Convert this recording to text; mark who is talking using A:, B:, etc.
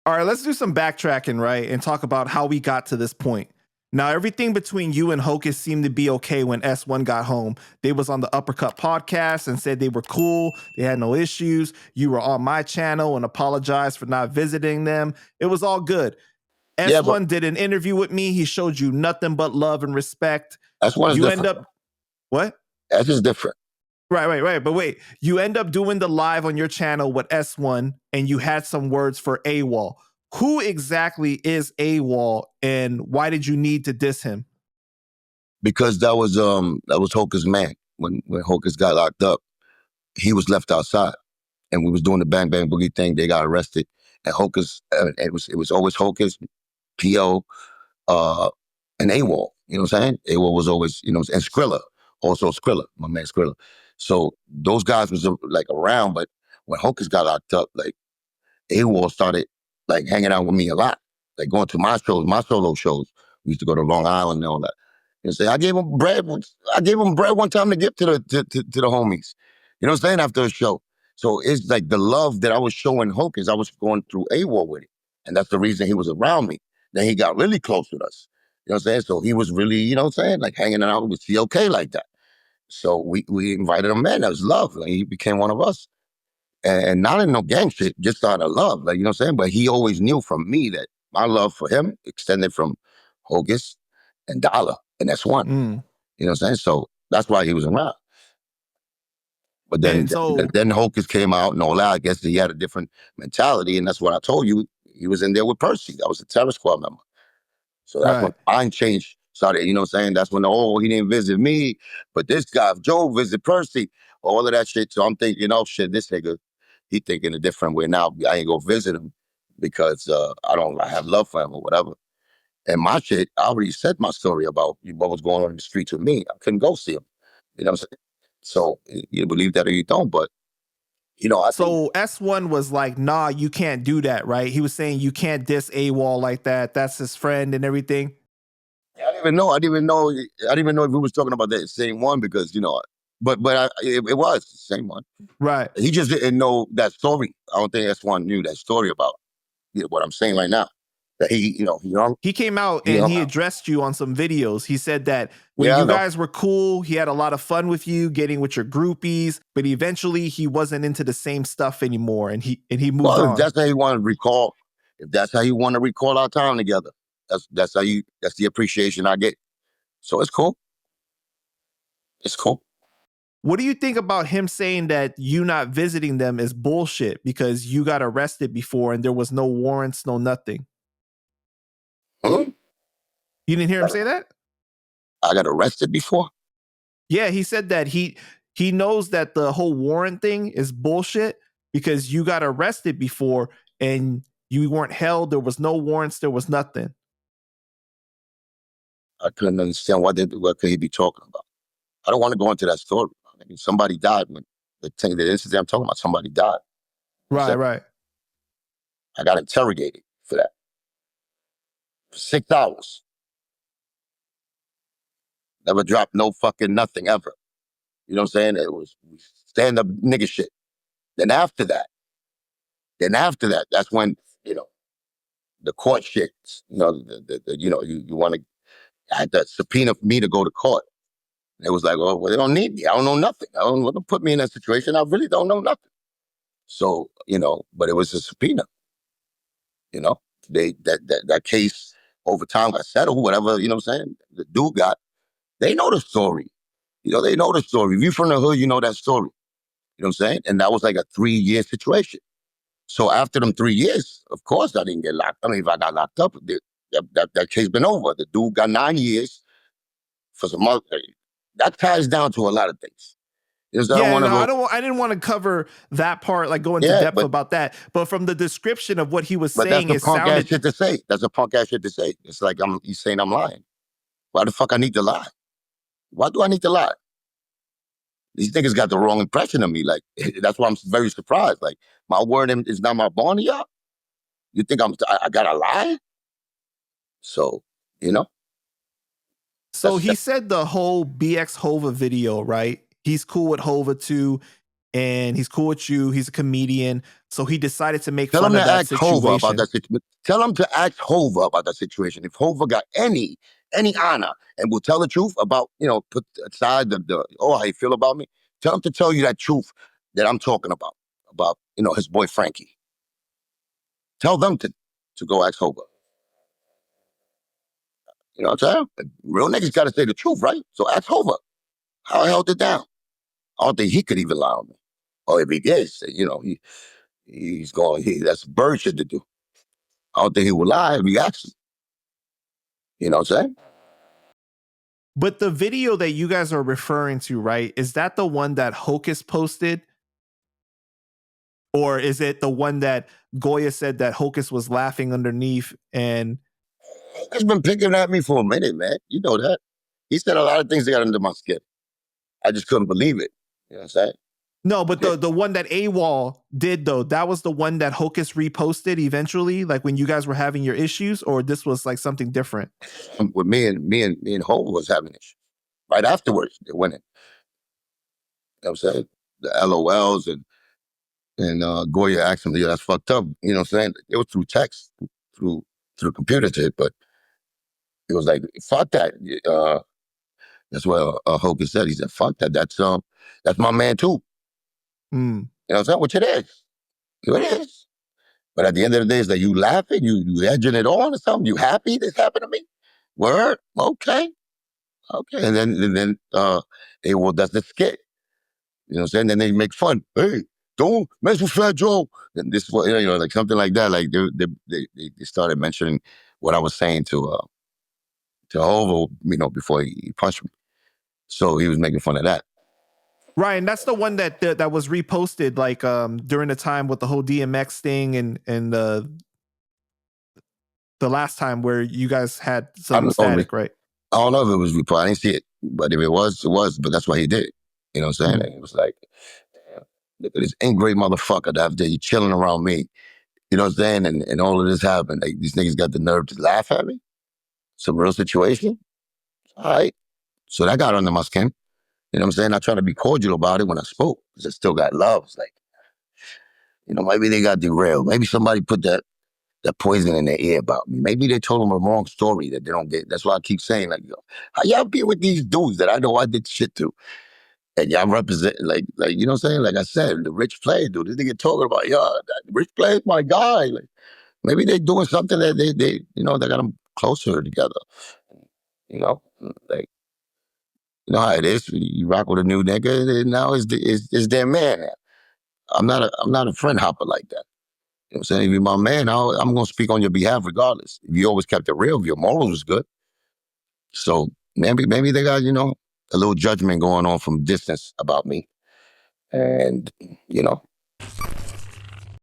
A: All right, let's do some backtracking, right? And talk about how we got to this point. Now, everything between you and Hocus seemed to be okay when S1 got home. They was on the Uppercut podcast and said they were cool. They had no issues. You were on my channel and apologized for not visiting them. It was all good.
B: Yeah, but
A: S1 did an interview with me. He showed you nothing but love and respect.
B: S1 is
A: You
B: different.
A: end up, what?
B: S is different.
A: Right. But wait, you end up doing the live on your channel with S1 and you had some words for Awall. Who exactly is Awall and why did you need to diss him?
B: Because that was Hocus' man. When Hocus got locked up, he was left outside. And we was doing the Bang Bang Boogie thing. They got arrested. And Hocus, it was always Hocus, P.O., and Awall. You know what I'm saying? Awall was always, and Skrilla. Also Skrilla, my man Skrilla. So those guys was like around, but when Hocus got locked up, like Awall started like hanging out with me a lot. Like going to my shows, my solo shows. We used to go to Long Island and all that. And say, I gave him bread one time to give to the homies. You know what I'm saying? After a show. So it's like the love that I was showing Hocus, I was going through Awall with it. And that's the reason he was around me. Then he got really close with us. You know what I'm saying? So he was really, you know what I'm saying? Like hanging out with CLK like that. So we invited him in. That was love. Like, he became one of us. And not in no gang shit, just out of love. Like, you know what I'm saying? But he always knew from me that my love for him extended from Hocus and Dollar. And that's one. You know what I'm saying? So that's why he was around. But then Hocus came out and all that. I guess he had a different mentality. And that's what I told you. He was in there with Percy. That was a Terror Squad member. So that's when mind change started, you know what I'm saying? That's when, he didn't visit me, but this guy, Joe, visit Percy, all of that shit. So I'm thinking, shit, this nigga, he thinking a different way now. I ain't go visit him because I have love for him or whatever. And my shit, I already said my story about what was going on in the streets with me. I couldn't go see him. You know what I'm saying? So you believe that or you don't, but
A: So S1 was like, nah, you can't do that, right? He was saying you can't diss Awall like that. That's his friend and everything.
B: I didn't even know if we was talking about that same one because, but it was the same one.
A: Right.
B: He just didn't know that story. I don't think S1 knew that story about what I'm saying right now. That
A: he came out and he addressed you on some videos. He said that when you guys were cool, he had a lot of fun with you, getting with your groupies, but eventually he wasn't into the same stuff anymore, and he moved on.
B: If that's how you want to recall, our time together, that's the appreciation I get. So it's cool. It's cool.
A: What do you think about him saying that you not visiting them is bullshit because you got arrested before and there was no warrants, no nothing?
B: Huh?
A: You didn't hear him say that?
B: I got arrested before?
A: Yeah, he said that he knows that the whole warrant thing is bullshit because you got arrested before and you weren't held. There was no warrants. There was nothing.
B: I couldn't understand what could he be talking about. I don't want to go into that story. I mean, somebody died when the incident I'm talking about. Somebody died.
A: Right.
B: I got interrogated for that. For 6 hours. Never dropped no fucking nothing ever. You know what I'm saying? It was stand up nigga shit. Then after that, that's when, the court shit, you want to, had that subpoena for me to go to court. It was like, well, they don't need me. I don't know nothing. Don't put me in that situation. I really don't know nothing. So, but it was a subpoena. That case over time got settled, whatever, you know what I'm saying? The dude they know the story. They know the story. If you're from the hood, you know that story. You know what I'm saying? And that was like a 3-year situation. So after them 3 years, of course I didn't get locked. I mean, if I got locked up, that case been over. The dude got 9 years for some other. That ties down to a lot of things.
A: I didn't want to cover that part, like go into depth about that. But from the description of what he was saying,
B: that's a punk ass shit to say. That's a punk ass shit to say. It's like he's saying I'm lying. Why the fuck I need to lie? Why do I need to lie? These niggas got the wrong impression of me. Like, that's why I'm very surprised. Like, my word is not my bond to y'all? You think I gotta lie? So,
A: So he said the whole BX Hova video, right? He's cool with Hova too. and he's cool with you. He's a comedian. So he decided to make
B: Tell him
A: fun
B: to
A: of that
B: ask Hova about
A: situation.
B: that situation. Tell him to ask Hova about that situation. If Hova got any honor and will tell the truth about, put aside the how you feel about me. Tell him to tell you that truth that I'm talking about, his boy Frankie. Tell them to go ask Hova. You know what I'm saying? Real niggas got to say the truth, right? So ask Hova how I held it down. I don't think he could even lie on me. Or if he did, he's going, that's bird shit to do. I don't think he would lie if he asked him. You know what I'm saying?
A: But the video that you guys are referring to, right? Is that the one that Hocus posted? Or is it the one that Goya said that Hocus was laughing underneath and
B: He's been picking at me for a minute, man. You know that. He said a lot of things that got under my skin. I just couldn't believe it. You know what I'm saying?
A: no, but the one that Awall did though, that was the one that Hocus reposted eventually, like when you guys were having your issues, or this was like something different?
B: With me and Hova was having issues. Right afterwards, they went in. You know what I'm saying? The LOLs and Goya asked him, yeah, that's fucked up. You know what I'm saying? It was through text, through computer shit, but it was like, fuck that. That's what Hocus said. He said, fuck that. That's my man too.
A: Mm.
B: You know what I'm saying? Which it is. It is. But at the end of the day, it's like, you laughing, you edging it on or something? You happy this happened to me? Word? Okay. Okay. And then hey, well, that's the skit. You know what I'm saying? Then they make fun. Hey, don't mess with Fat Joe. And this was, like something like that. Like they started mentioning what I was saying to Hova, before he punched me. So he was making fun of that.
A: Ryan, that's the one that was reposted like during the time with the whole DMX thing and the last time where you guys had some static, right?
B: I don't know if it was reposted. I didn't see it. But if it was, it was. But that's why he did it. You know what I'm saying? And it was like, damn, look at this ingrate motherfucker that day chilling around me. You know what I'm saying? And all of this happened. Like, these niggas got the nerve to laugh at me. Some real situation. All right. So that got under my skin. You know what I'm saying? I tried to be cordial about it when I spoke, because I still got love. It's like, maybe they got derailed. Maybe somebody put that poison in their ear about me. Maybe they told them a wrong story that they don't get. That's why I keep saying, like, how y'all be with these dudes that I know I did shit to? And y'all represent, like, you know what I'm saying? Like I said, the rich play, dude. This nigga talking about, that rich play is my guy. Like, maybe they doing something that they that got them closer together. Like, how it is. You rock with a new nigga, and now is their man. I'm not a friend hopper like that. You know what I'm saying? If you're my man, I'm going to speak on your behalf regardless. If you always kept it real, if your morals was good. So maybe they got, a little judgment going on from distance about me. And,